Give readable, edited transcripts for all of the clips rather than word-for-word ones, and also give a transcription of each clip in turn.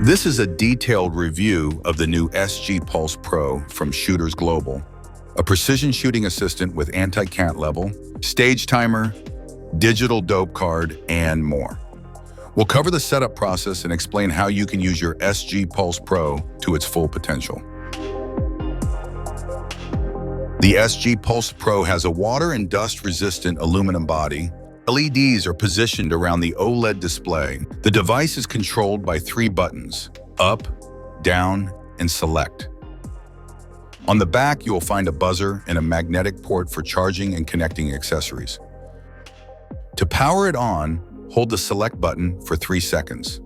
This is a detailed review of the new SG Pulse Pro from Shooters Global, a precision shooting assistant with anti-cant level, stage timer, digital dope card, and more. We'll cover the setup process and explain how you can use your SG Pulse Pro to its full potential. The SG Pulse Pro has a water and dust-resistant aluminum body. LEDs are positioned around the OLED display. The device is controlled by 3 buttons: up, down, and select. On the back, you will find a buzzer and a magnetic port for charging and connecting accessories. To power it on, hold the select button for 3 seconds.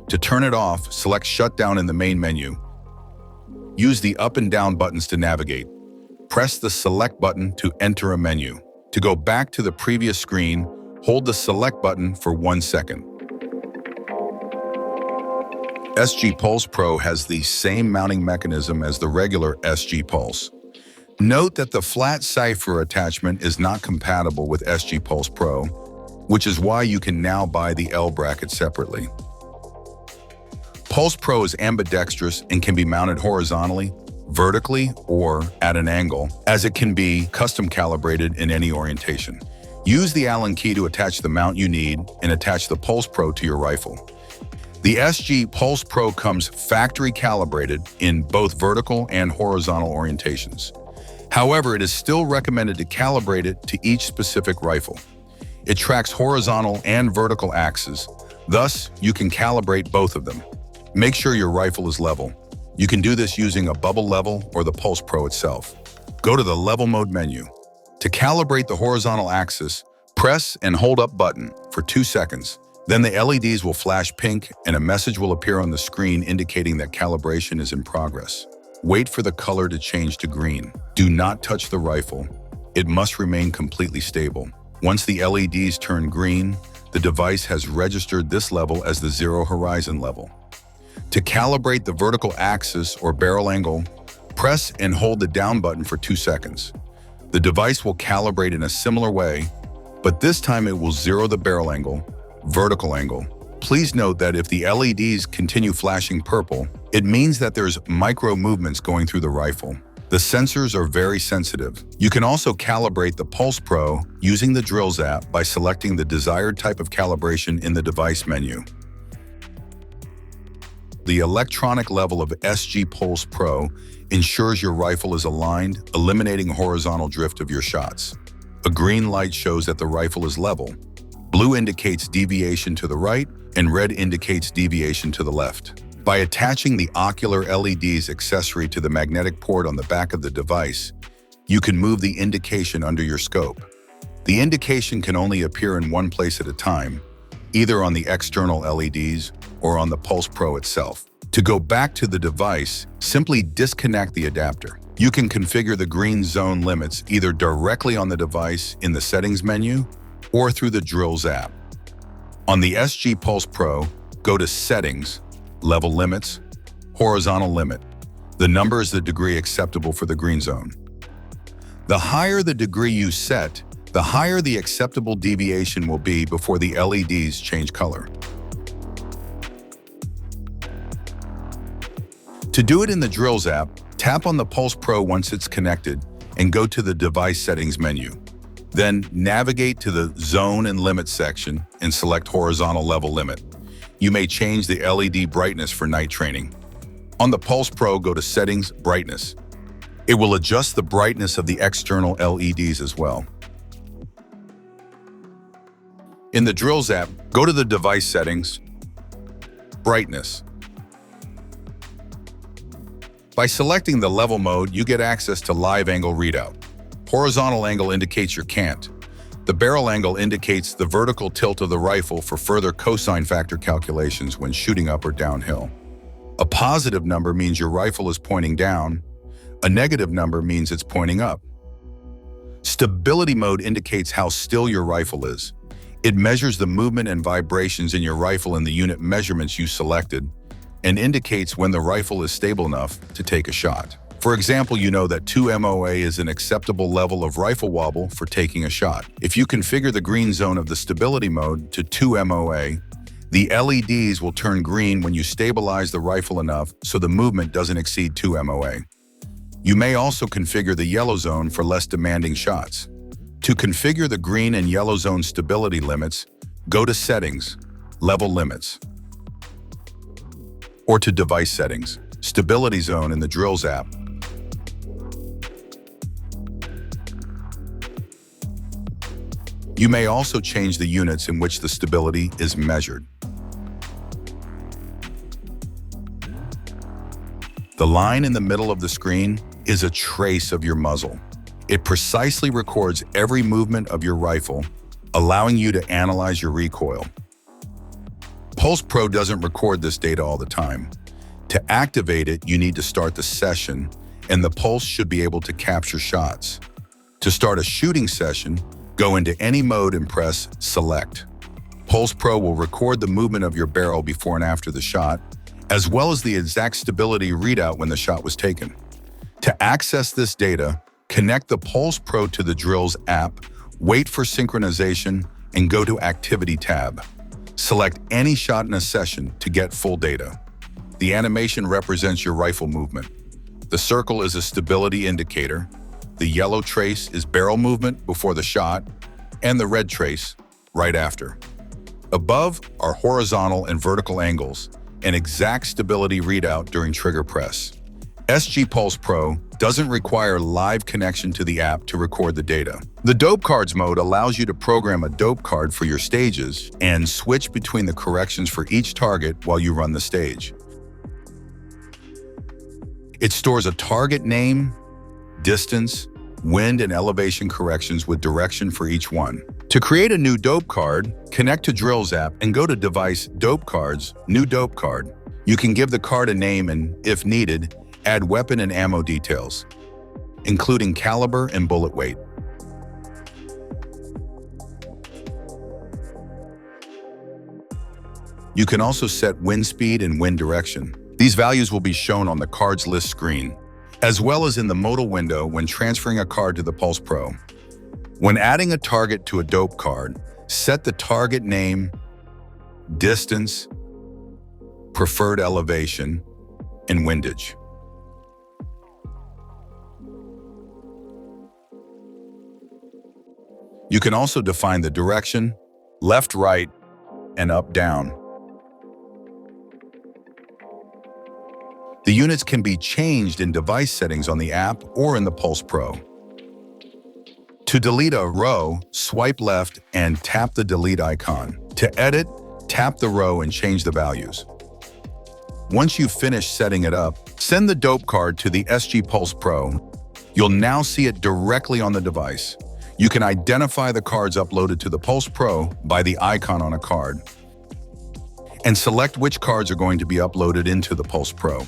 To turn it off, select shutdown in the main menu. Use the up and down buttons to navigate. Press the select button to enter a menu. To go back to the previous screen, hold the select button for 1 second. SG Pulse Pro has the same mounting mechanism as the regular SG Pulse. Note that the flat cipher attachment is not compatible with SG Pulse Pro, which is why you can now buy the L bracket separately. Pulse Pro is ambidextrous and can be mounted horizontally, vertically, or at an angle, as it can be custom calibrated in any orientation. Use the Allen key to attach the mount you need and attach the Pulse Pro to your rifle. The SG Pulse Pro comes factory calibrated in both vertical and horizontal orientations. However, it is still recommended to calibrate it to each specific rifle. It tracks horizontal and vertical axes, thus you can calibrate both of them. Make sure your rifle is level. You can do this using a bubble level or the Pulse Pro itself. Go to the level mode menu. To calibrate the horizontal axis, press and hold up button for 2 seconds. Then the LEDs will flash pink and a message will appear on the screen indicating that calibration is in progress. Wait for the color to change to green. Do not touch the rifle. It must remain completely stable. Once the LEDs turn green, the device has registered this level as the 0 horizon level. To calibrate the vertical axis or barrel angle, press and hold the down button for 2 seconds. The device will calibrate in a similar way, but this time it will 0 the barrel angle, vertical angle. Please note that if the LEDs continue flashing purple, it means that there's micro movements going through the rifle. The sensors are very sensitive. You can also calibrate the Pulse Pro using the Drills app by selecting the desired type of calibration in the device menu. The electronic level of SG Pulse Pro ensures your rifle is aligned, eliminating horizontal drift of your shots. A green light shows that the rifle is level. Blue indicates deviation to the right, and red indicates deviation to the left. By attaching the ocular LEDs accessory to the magnetic port on the back of the device, you can move the indication under your scope. The indication can only appear in one place at a time, either on the external LEDs or on the Pulse Pro itself. To go back to the device, simply disconnect the adapter. You can configure the green zone limits either directly on the device in the settings menu or through the Drills app. On the SG Pulse Pro, go to Settings, Level Limits, Horizontal Limit. The number is the degree acceptable for the green zone. The higher the degree you set, the higher the acceptable deviation will be before the LEDs change color. To do it in the Drills app, tap on the Pulse Pro once it's connected and go to the Device Settings menu. Then navigate to the Zone and Limit section and select Horizontal Level Limit. You may change the LED brightness for night training. On the Pulse Pro, go to Settings, Brightness. It will adjust the brightness of the external LEDs as well. In the Drills app, go to the Device Settings, Brightness. By selecting the level mode, you get access to live angle readout. Horizontal angle indicates your cant. The barrel angle indicates the vertical tilt of the rifle for further cosine factor calculations when shooting up or downhill. A positive number means your rifle is pointing down. A negative number means it's pointing up. Stability mode indicates how still your rifle is. It measures the movement and vibrations in your rifle in the unit measurements you selected and indicates when the rifle is stable enough to take a shot. For example, you know that 2 MOA is an acceptable level of rifle wobble for taking a shot. If you configure the green zone of the stability mode to 2 MOA, The LEDs will turn green when you stabilize the rifle enough so the movement doesn't exceed 2 MOA. You may also configure the yellow zone for less demanding shots. To configure the green and yellow zone stability limits, go to Settings, Level Limits, or to Device Settings, Stability Zone in the Drills app. You may also change the units in which the stability is measured. The line in the middle of the screen is a trace of your muzzle. It precisely records every movement of your rifle, allowing you to analyze your recoil. Pulse Pro doesn't record this data all the time. To activate it, you need to start the session, and the Pulse should be able to capture shots. To start a shooting session, go into any mode and press Select. Pulse Pro will record the movement of your barrel before and after the shot, as well as the exact stability readout when the shot was taken. To access this data, connect the Pulse Pro to the Drills app, wait for synchronization, and go to Activity tab. Select any shot in a session to get full data. The animation represents your rifle movement. The circle is a stability indicator, the yellow trace is barrel movement before the shot, and the red trace right after. Above are horizontal and vertical angles, an exact stability readout during trigger press. SG Pulse Pro doesn't require live connection to the app to record the data. The Dope Cards mode allows you to program a dope card for your stages and switch between the corrections for each target while you run the stage. It stores a target name, distance, wind, and elevation corrections with direction for each one. To create a new dope card, connect to Drills app and go to Device, Dope Cards, New Dope Card. You can give the card a name and, if needed, add weapon and ammo details, including caliber and bullet weight. You can also set wind speed and wind direction. These values will be shown on the card's list screen, as well as in the modal window when transferring a card to the Pulse Pro. When adding a target to a dope card, set the target name, distance, preferred elevation, and windage. You can also define the direction, left, right, and up, down. The units can be changed in device settings on the app or in the Pulse Pro. To delete a row, swipe left and tap the delete icon. To edit, tap the row and change the values. Once you've finished setting it up, send the dope card to the SG Pulse Pro. You'll now see it directly on the device. You can identify the cards uploaded to the Pulse Pro by the icon on a card, and select which cards are going to be uploaded into the Pulse Pro.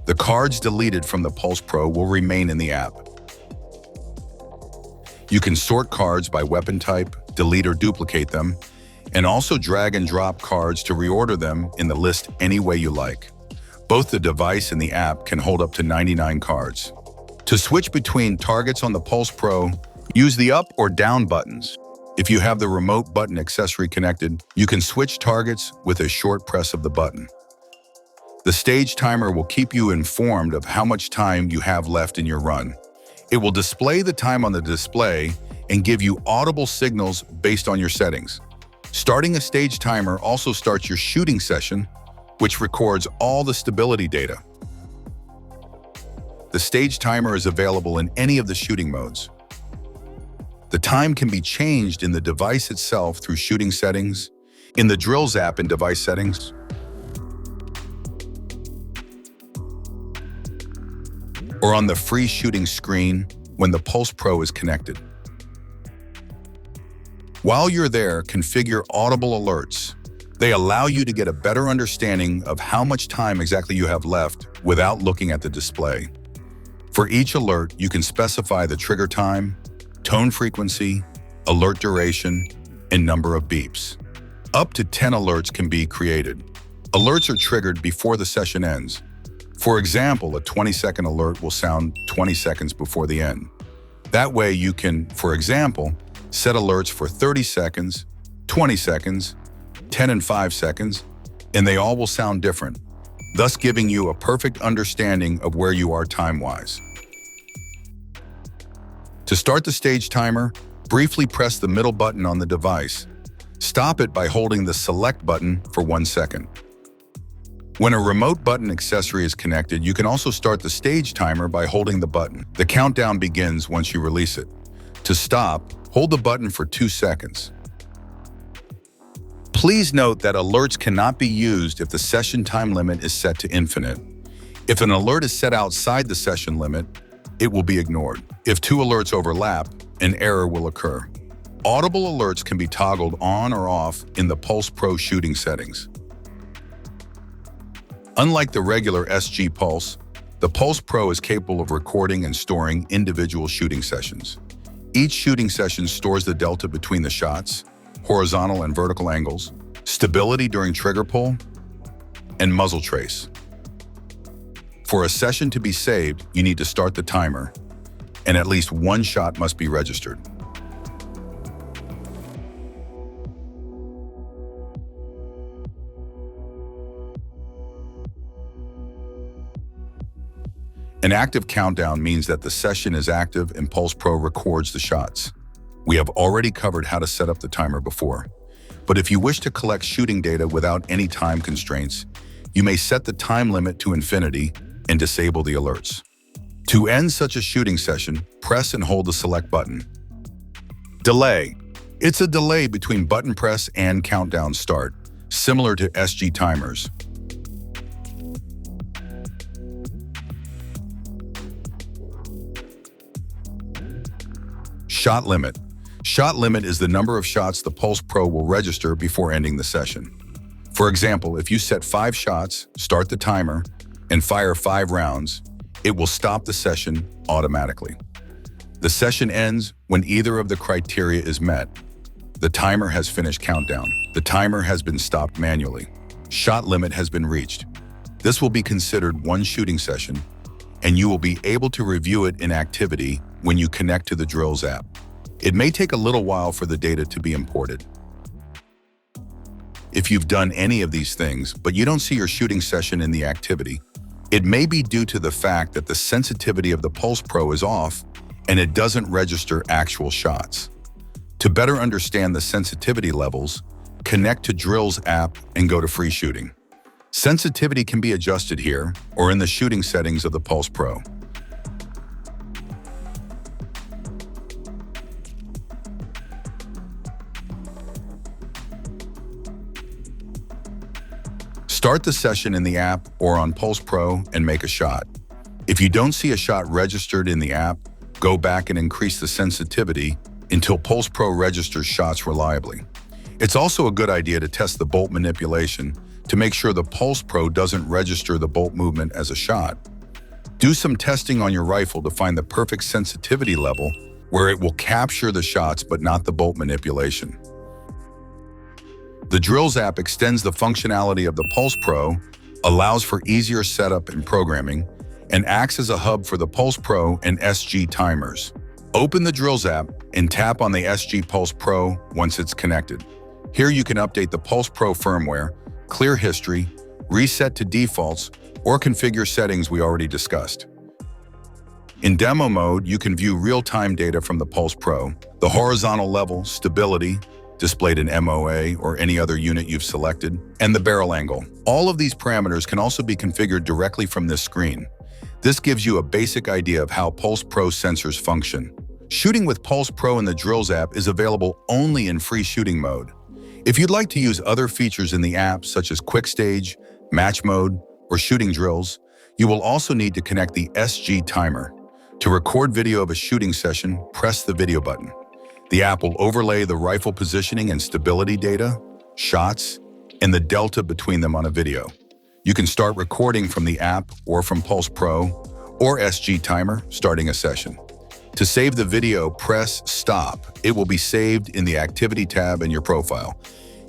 The cards deleted from the Pulse Pro will remain in the app. You can sort cards by weapon type, delete or duplicate them, and also drag and drop cards to reorder them in the list any way you like. Both the device and the app can hold up to 99 cards. To switch between targets on the Pulse Pro, use the up or down buttons. If you have the remote button accessory connected, you can switch targets with a short press of the button. The stage timer will keep you informed of how much time you have left in your run. It will display the time on the display and give you audible signals based on your settings. Starting a stage timer also starts your shooting session, which records all the stability data. The stage timer is available in any of the shooting modes. The time can be changed in the device itself through shooting settings, in the Drills app in device settings, or on the free shooting screen when the Pulse Pro is connected. While you're there, configure Audible alerts. They allow you to get a better understanding of how much time exactly you have left without looking at the display. For each alert, you can specify the trigger time, tone frequency, alert duration, and number of beeps. Up to 10 alerts can be created. Alerts are triggered before the session ends. For example, a 20-second alert will sound 20 seconds before the end. That way you can, for example, set alerts for 30 seconds, 20 seconds, 10 and 5 seconds, and they all will sound different, thus giving you a perfect understanding of where you are time-wise. To start the stage timer, briefly press the middle button on the device. Stop it by holding the select button for 1 second. When a remote button accessory is connected, you can also start the stage timer by holding the button. The countdown begins once you release it. To stop, hold the button for 2 seconds. Please note that alerts cannot be used if the session time limit is set to infinite. If an alert is set outside the session limit, it will be ignored. If 2 alerts overlap, an error will occur. Audible alerts can be toggled on or off in the Pulse Pro shooting settings. Unlike the regular SG Pulse, the Pulse Pro is capable of recording and storing individual shooting sessions. Each shooting session stores the delta between the shots, horizontal and vertical angles, stability during trigger pull, and muzzle trace. For a session to be saved, you need to start the timer, and at least 1 shot must be registered. An active countdown means that the session is active and Pulse Pro records the shots. We have already covered how to set up the timer before, but if you wish to collect shooting data without any time constraints, you may set the time limit to infinity and disable the alerts. To end such a shooting session, press and hold the select button. Delay. It's a delay between button press and countdown start, similar to SG timers. Shot limit. Shot limit is the number of shots the Pulse Pro will register before ending the session. For example, if you set 5 shots, start the timer, and fire 5 rounds, it will stop the session automatically. The session ends when either of the criteria is met. The timer has finished countdown. The timer has been stopped manually. Shot limit has been reached. This will be considered 1 shooting session, and you will be able to review it in activity when you connect to the Drills app. It may take a little while for the data to be imported. If you've done any of these things, but you don't see your shooting session in the activity, it may be due to the fact that the sensitivity of the Pulse Pro is off and it doesn't register actual shots. To better understand the sensitivity levels, connect to Drills app and go to free shooting. Sensitivity can be adjusted here or in the shooting settings of the Pulse Pro. Start the session in the app or on Pulse Pro and make a shot. If you don't see a shot registered in the app, go back and increase the sensitivity until Pulse Pro registers shots reliably. It's also a good idea to test the bolt manipulation to make sure the Pulse Pro doesn't register the bolt movement as a shot. Do some testing on your rifle to find the perfect sensitivity level where it will capture the shots but not the bolt manipulation. The Drills app extends the functionality of the Pulse Pro, allows for easier setup and programming, and acts as a hub for the Pulse Pro and SG timers. Open the Drills app and tap on the SG Pulse Pro once it's connected. Here you can update the Pulse Pro firmware, clear history, reset to defaults, or configure settings we already discussed. In demo mode, you can view real-time data from the Pulse Pro, the horizontal level, stability, displayed in MOA or any other unit you've selected, and the barrel angle. All of these parameters can also be configured directly from this screen. This gives you a basic idea of how Pulse Pro sensors function. Shooting with Pulse Pro in the Drills app is available only in free shooting mode. If you'd like to use other features in the app, such as Quick Stage, Match Mode, or Shooting Drills, you will also need to connect the SG timer. To record video of a shooting session, press the video button. The app will overlay the rifle positioning and stability data, shots, and the delta between them on a video. You can start recording from the app or from Pulse Pro or SG timer, starting a session. To save the video, press Stop. It will be saved in the Activity tab in your profile.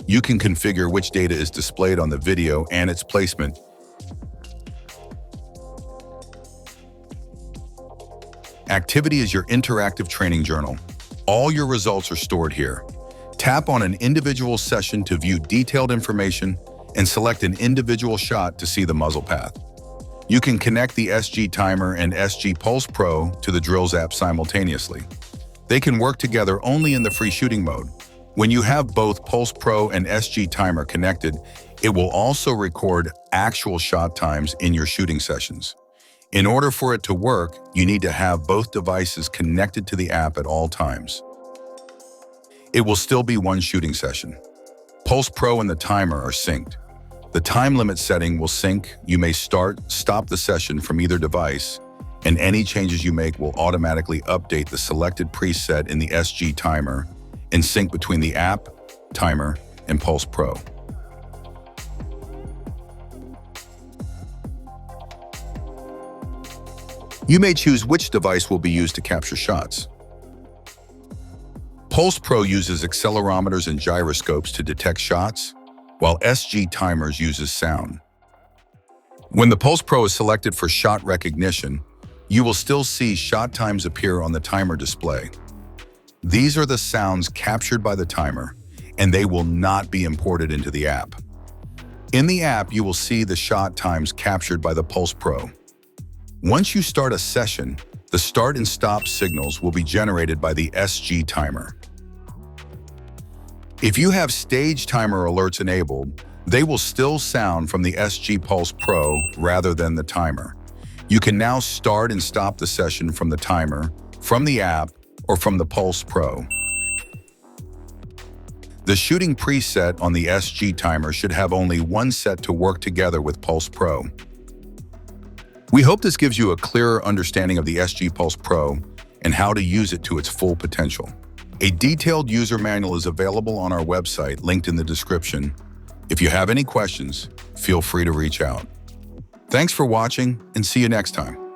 You can configure which data is displayed on the video and its placement. Activity is your interactive training journal. All your results are stored here. Tap on an individual session to view detailed information and select an individual shot to see the muzzle path. You can connect the SG Timer and SG Pulse Pro to the Drills app simultaneously. They can work together only in the free shooting mode. When you have both Pulse Pro and SG Timer connected, it will also record actual shot times in your shooting sessions. In order for it to work, you need to have both devices connected to the app at all times. It will still be one shooting session. Pulse Pro and the timer are synced. The time limit setting will sync. You may stop the session from either device, and any changes you make will automatically update the selected preset in the SG Timer and sync between the app, timer, and Pulse Pro. You may choose which device will be used to capture shots. Pulse Pro uses accelerometers and gyroscopes to detect shots, while SG Timers uses sound. When the Pulse Pro is selected for shot recognition, you will still see shot times appear on the timer display. These are the sounds captured by the timer, and they will not be imported into the app. In the app, you will see the shot times captured by the Pulse Pro. Once you start a session, the start and stop signals will be generated by the SG Timer. If you have stage timer alerts enabled, they will still sound from the SG Pulse Pro rather than the timer. You can now start and stop the session from the timer, from the app, or from the Pulse Pro. The shooting preset on the SG Timer should have only one set to work together with Pulse Pro. We hope this gives you a clearer understanding of the SG Pulse Pro and how to use it to its full potential. A detailed user manual is available on our website, linked in the description. If you have any questions, feel free to reach out. Thanks for watching, and see you next time.